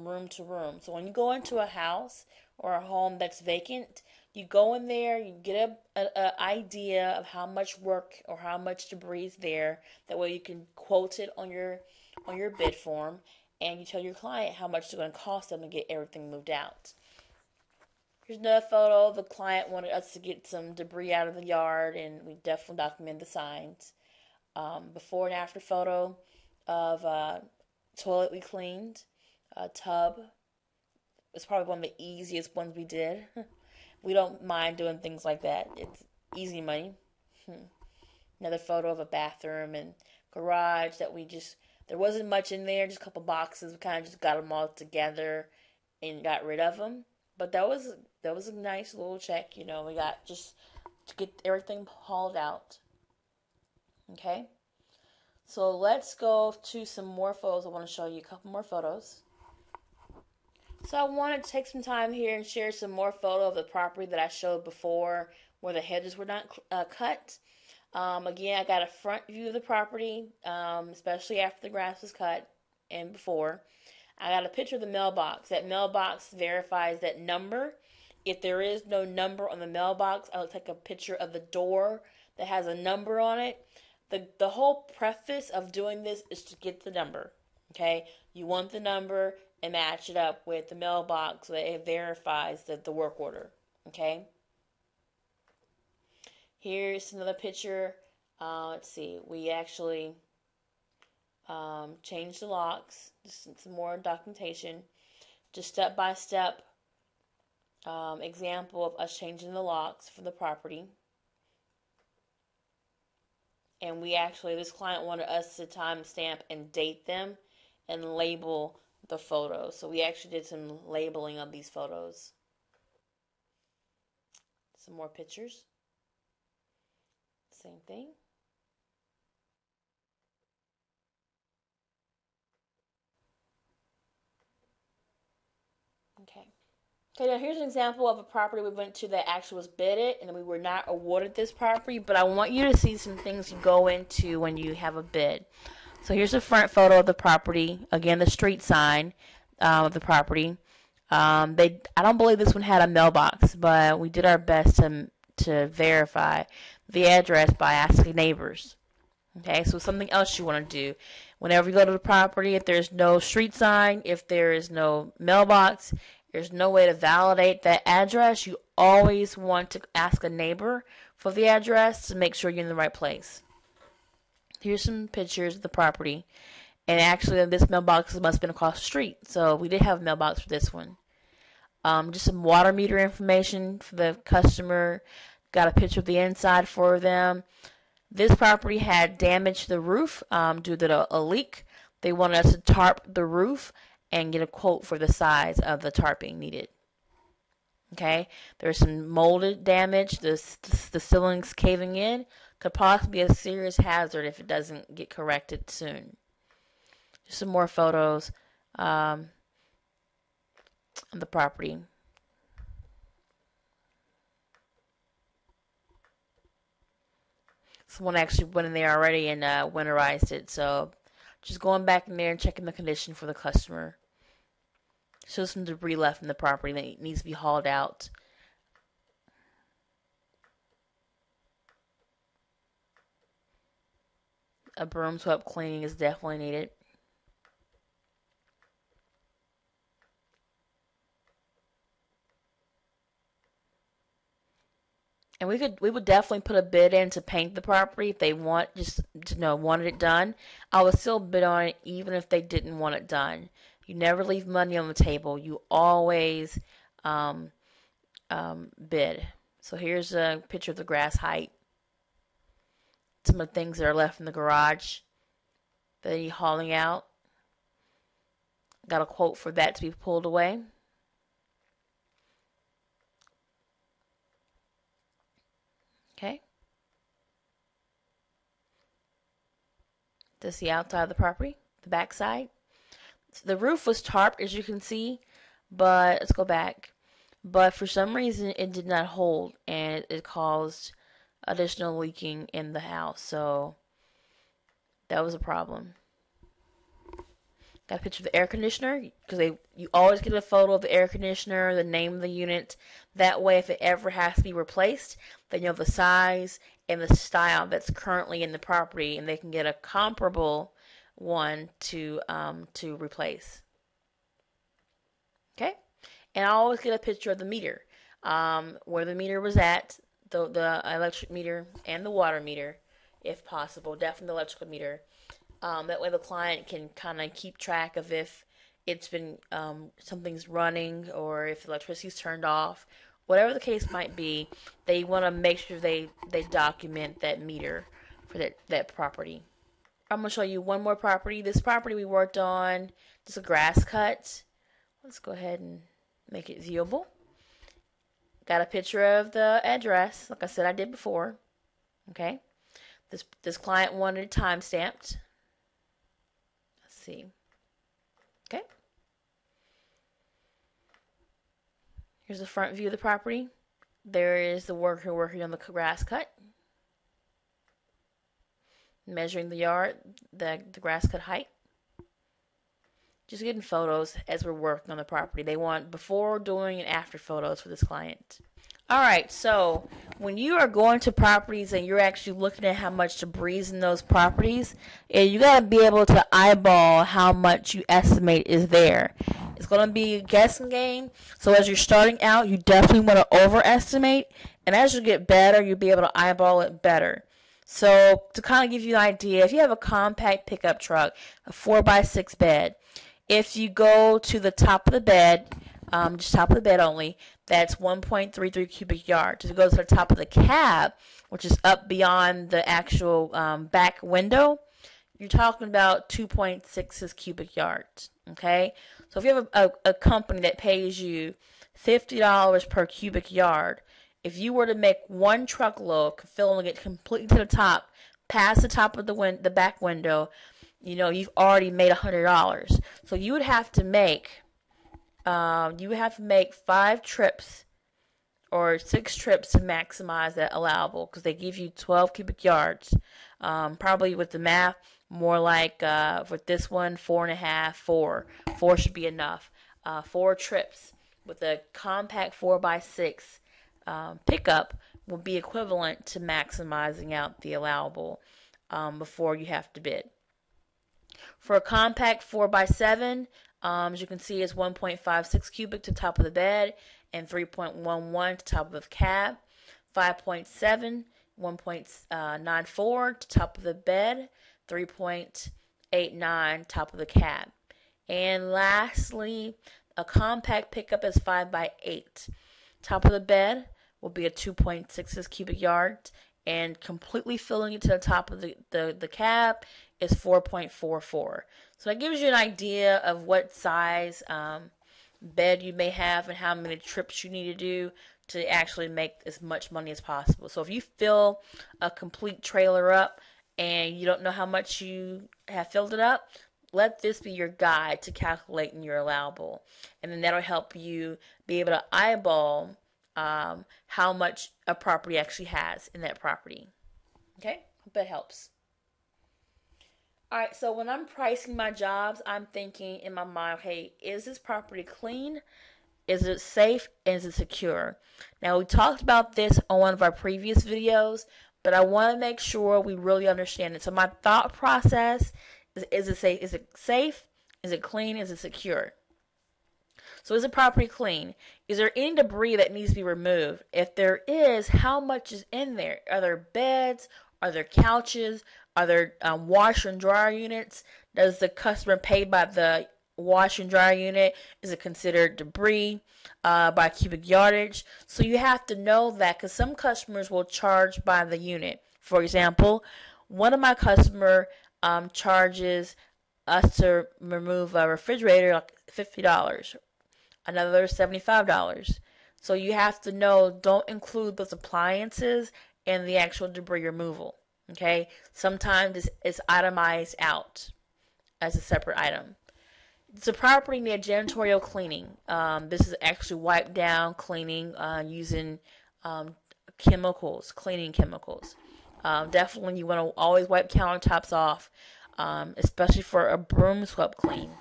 room to room. So when you go into a house or a home that's vacant, you go in there, you get a idea of how much work or how much debris is there. That way you can quote it on your bid form, and you tell your client how much it's going to cost them to get everything moved out. Here's another photo. The client wanted us to get some debris out of the yard, and we definitely documented the signs. Before and after photo of toilet we cleaned, a tub. It's probably one of the easiest ones we did. We don't mind doing things like that. It's easy money. Another photo of a bathroom and garage that there wasn't much in there, just a couple boxes. We kind of just got them all together and got rid of them. But that was a nice little check, we got just to get everything hauled out. Okay? So let's go to some more photos. I want to show you a couple more photos. So I wanted to take some time here and share some more photo of the property that I showed before where the hedges were not cut. Again, I got a front view of the property, especially after the grass was cut and before. I got a picture of the mailbox. That mailbox verifies that number. If there is no number on the mailbox, I'll take a picture of the door that has a number on it. The whole preface of doing this is to get the number. Okay? You want the number and match it up with the mailbox so that it verifies the work order. Okay? Here's another picture. Let's see. We actually changed the locks. Just some more documentation. Just step-by-step example of us changing the locks for the property. And this client wanted us to timestamp and date them and label the photos. So we actually did some labeling of these photos. Some more pictures. Same thing. Okay, now here's an example of a property we went to that actually was bidded, and we were not awarded this property, but I want you to see some things you go into when you have a bid. So here's a front photo of the property. Again, the street sign of the property. I don't believe this one had a mailbox, but we did our best to verify the address by asking neighbors. Okay, so something else you want to do. Whenever you go to the property, if there's no street sign, if there is no mailbox, there's no way to validate that address, you always want to ask a neighbor for the address to make sure you're in the right place. Here's some pictures of the property. And actually, this mailbox must have been across the street. So we did have a mailbox for this one. Just some water meter information for the customer. Got a picture of the inside for them. This property had damage to the roof due to a leak. They wanted us to tarp the roof and get a quote for the size of the tarping needed. Okay, there's some molded damage. The ceiling's caving in. Could possibly be a serious hazard if it doesn't get corrected soon. Just some more photos of the property. Someone actually went in there already and winterized it, so just going back in there and checking the condition for the customer. Shows some debris left in the property that needs to be hauled out. A broom swept cleaning is definitely needed. And we would definitely put a bid in to paint the property if they wanted it done. I would still bid on it even if they didn't want it done. You never leave money on the table. You always bid. So here's a picture of the grass height. Some of the things that are left in the garage that you're hauling out. Got a quote for that to be pulled away. Okay. This is the outside of the property, the back side. The roof was tarped, as you can see, but let's go back. But for some reason, it did not hold, and it caused additional leaking in the house. So that was a problem. Got a picture of the air conditioner, because you always get a photo of the air conditioner, the name of the unit. That way, if it ever has to be replaced, then you know the size and the style that's currently in the property, and they can get a comparable one to replace. Okay, and I always get a picture of the meter, where the meter was at, the electric meter and the water meter, if possible. Definitely the electrical meter. That way the client can kind of keep track of if it's been something's running or if electricity's turned off. Whatever the case might be, they want to make sure they document that meter for that property. I'm going to show you one more property. This property we worked on, just a grass cut. Let's go ahead and make it viewable. Got a picture of the address, like I said I did before. Okay. This client wanted it time stamped. See. Okay. Here's the front view of the property. There is the worker working on the grass cut. Measuring the yard, the grass cut height. Just getting photos as we're working on the property. They want before, during, and after photos for this client. Alright, so when you are going to properties and you're actually looking at how much debris is in those properties, you got to be able to eyeball how much you estimate is there. It's going to be a guessing game, so as you're starting out, you definitely want to overestimate, and as you get better, you'll be able to eyeball it better. So to kind of give you an idea, if you have a compact pickup truck, a 4x6 bed, if you go to the top of the bed, just top of the bed only, that's 1.33 cubic yards. If it goes to the top of the cab, which is up beyond the actual back window, you're talking about 2.66 cubic yards. Okay? So if you have a company that pays you $50 per cubic yard, if you were to make one truckload, filling it completely to the top, past the top of the back window, you know, you've already made $100. So you would have to make 5 trips or 6 trips to maximize that allowable, because they give you 12 cubic yards. Probably with the math, more like for this one, 4.5, 4. 4 should be enough. 4 trips with a compact 4x6 pickup will be equivalent to maximizing out the allowable before you have to bid. For a compact 4x7, as you can see, it's 1.56 cubic to top of the bed and 3.11 to top of the cab. 5.7, 1.94 to top of the bed, 3.89 top of the cab. And lastly, a compact pickup is 5x8. Top of the bed will be a 2.66 cubic yards, and completely filling it to the top of the cab is 4.44. So that gives you an idea of what size bed you may have and how many trips you need to do to actually make as much money as possible. So if you fill a complete trailer up and you don't know how much you have filled it up, let this be your guide to calculating your allowable. And then that'll help you be able to eyeball how much a property actually has in that property. Okay? Hope that helps. Alright, so when I'm pricing my jobs, I'm thinking in my mind, hey, is this property clean? Is it safe? And is it secure? Now, we talked about this on one of our previous videos, but I want to make sure we really understand it. So my thought process is it safe? Is it safe? Is it clean? Is it secure? So is the property clean? Is there any debris that needs to be removed? If there is, how much is in there? Are there beds? Are there couches? Are there washer and dryer units? Does the customer pay by the washer and dryer unit? Is it considered debris by cubic yardage? So you have to know that, because some customers will charge by the unit. For example, one of my customers charges us to remove a refrigerator like $50. Another $75. So you have to know, don't include those appliances and the actual debris removal. Okay? Sometimes it's itemized out as a separate item. Does the property need janitorial cleaning? This is actually wipe down cleaning using chemicals, cleaning chemicals. Definitely you want to always wipe countertops off, especially for a broom swept clean.